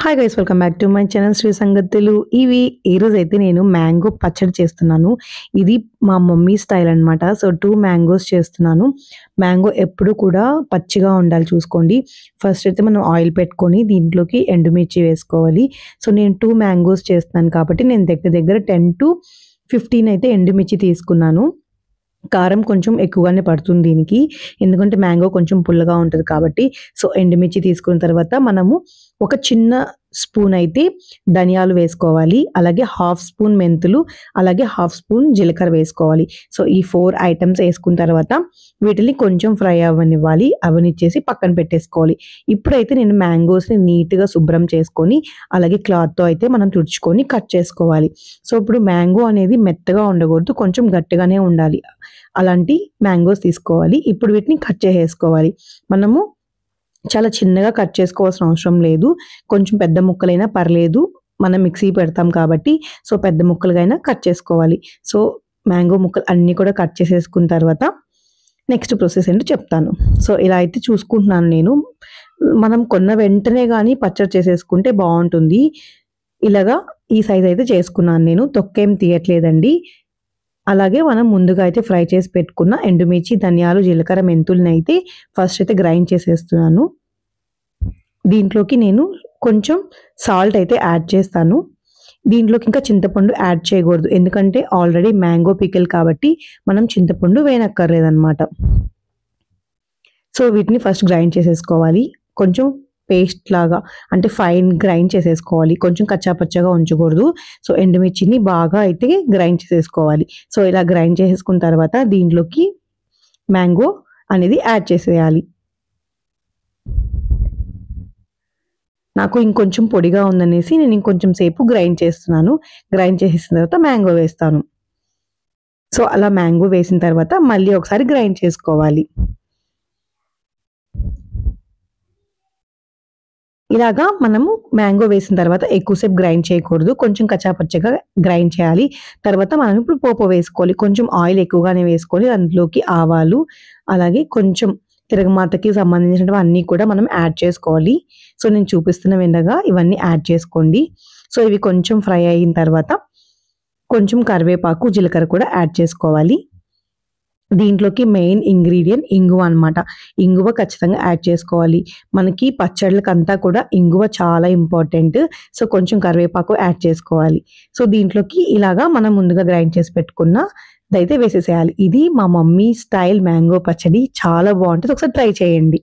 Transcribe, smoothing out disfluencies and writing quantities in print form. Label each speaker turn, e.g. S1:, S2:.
S1: Hi guys, welcome back to my channel Sri Sangatulu. ఈ రోజు అయితే నేను మ్యాంగో పచ్చడి చేస్తున్నాను. ఇది మా మమ్మీ స్టైల్ అన్నమాట. సో 2 మ్యాంగోస్ చేస్తున్నాను. మ్యాంగో ఎప్పుడు కూడా పచ్చిగా ఉండాలి చూసుకోండి. ఫస్ట్ అయితే మనం ఆయిల్ పెట్టుకొని దీంట్లోకి ఎండుమిర్చి వేసుకోవాలి. సో నేను 2 మ్యాంగోస్ చేస్తున్నాను కాబట్టి నేను దగ్గర దగ్గర 10 to 15 అయితే ఎండుమిర్చి తీసుకున్నాను. కారం కొంచెం ఎక్కువగానే పడుతుంది దీనికి. ఎందుకంటే మ్యాంగో కొంచెం పుల్లగా ఉంటది కాబట్టి. సో ఎండుమిర్చి తీసుకున్న తర్వాత మనము ఒక చిన్న స్పూన్ అయితే ధనియాలు వేసుకోవాలి. అలాగే హాఫ్ స్పూన్ మెంతులు, అలాగే హాఫ్ స్పూన్ జీలకర్ర వేసుకోవాలి. సో ఈ 4 ఐటమ్స్ వేసుకున్న తర్వాత వీటిని కొంచెం ఫ్రై అవ్వనివ్వాలి. అవనిచ్చేసి పక్కన పెట్టేసుకోవాలి. ఇప్పుడైతే నేను మ్యాంగోస్ని నీట్గా శుభ్రం చేసుకొని అలాగే క్లాత్తో అయితే మనం తుడుచుకొని కట్ చేసుకోవాలి. సో ఇప్పుడు మ్యాంగో అనేది మెత్తగా ఉండకూడదు, కొంచెం గట్టిగానే ఉండాలి. అలాంటి మ్యాంగోస్ తీసుకోవాలి. ఇప్పుడు వీటిని కట్ చేసేసుకోవాలి. మనము చాలా చిన్నగా కట్ చేసుకోవాల్సిన అవసరం లేదు. కొంచెం పెద్ద ముక్కలైనా పర్లేదు, మనం మిక్సీ పెడతాం కాబట్టి. సో పెద్ద ముక్కలుగైనా కట్ చేసుకోవాలి. సో మ్యాంగో ముక్కలు అన్నీ కూడా కట్ చేసేసుకున్న తర్వాత నెక్స్ట్ ప్రాసెస్ ఏంటో చెప్తాను. సో ఇలా అయితే చూసుకుంటున్నాను నేను. మనం కొన్న వెంటనే కానీ పచ్చడి చేసేసుకుంటే బాగుంటుంది. ఇలాగా ఈ సైజ్ అయితే చేసుకున్నాను నేను. తొక్కేం తీయట్లేదండి. అలాగే మనం ముందుగా అయితే ఫ్రై చేసి పెట్టుకున్న ఎండుమిర్చి, ధనియాలు, జీలకర్ర, మెంతుల్ని అయితే ఫస్ట్ అయితే గ్రైండ్ చేసేస్తున్నాను. దీంట్లోకి నేను కొంచెం సాల్ట్ అయితే యాడ్ చేస్తాను. దీంట్లోకి ఇంకా చింతపండు యాడ్ చేయకూడదు, ఎందుకంటే ఆల్రెడీ మ్యాంగో పికిల్ కాబట్టి మనం చింతపండు వేయనక్కర్లేదన్నమాట. సో వీటిని ఫస్ట్ గ్రైండ్ చేసేసుకోవాలి. కొంచెం పేస్ట్ లాగా, అంటే ఫైన్ గ్రైండ్ చేసేసుకోవాలి. కొంచెం కచ్చాపచ్చగా ఉంచకూడదు. సో ఎండుమిర్చిని బాగా అయితే గ్రైండ్ చేసేసుకోవాలి. సో ఇలా గ్రైండ్ చేసేసుకున్న తర్వాత దీంట్లోకి మ్యాంగో అనేది యాడ్ చేసేయాలి. నాకు ఇంకొంచెం పొడిగా ఉందనేసి నేను ఇంకొంచెం సేపు గ్రైండ్ చేస్తున్నాను. గ్రైండ్ చేసేసిన తర్వాత మ్యాంగో వేస్తాను. సో అలా మ్యాంగో వేసిన తర్వాత మళ్ళీ ఒకసారి గ్రైండ్ చేసుకోవాలి. ఇలాగా మనము మ్యాంగో వేసిన తర్వాత ఎక్కువసేపు గ్రైండ్ చేయకూడదు, కొంచెం కచ్చాపచ్చగా గ్రైండ్ చేయాలి. తర్వాత మనం ఇప్పుడు పోపు వేసుకోవాలి. కొంచెం ఆయిల్ ఎక్కువగానే వేసుకొని అందులోకి ఆవాలు, అలాగే కొంచెం తిరగమాతకి సంబంధించినవి అన్నీ కూడా మనం యాడ్ చేసుకోవాలి. సో నేను చూపిస్తున్న విధంగా ఇవన్నీ యాడ్ చేసుకోండి. సో ఇవి కొంచెం ఫ్రై అయిన తర్వాత కొంచెం కరివేపాకు, జీలకర్ర కూడా యాడ్ చేసుకోవాలి. దీంట్లోకి మెయిన్ ఇంగ్రీడియంట్ ఇంగువ అన్నమాట. ఇంగువ ఖచ్చితంగా యాడ్ చేసుకోవాలి. మనకి పచ్చళ్ళకంతా కూడా ఇంగువ చాలా ఇంపార్టెంట్. సో కొంచెం కరివేపాకు యాడ్ చేసుకోవాలి. సో దీంట్లోకి ఇలాగా మనం ముందుగా గ్రైండ్ చేసి పెట్టుకున్న దైతే వేసేసేయాలి. ఇది మా మమ్మీ స్టైల్ మ్యాంగో పచ్చడి, చాలా బాగుంటుంది. ఒకసారి ట్రై చేయండి.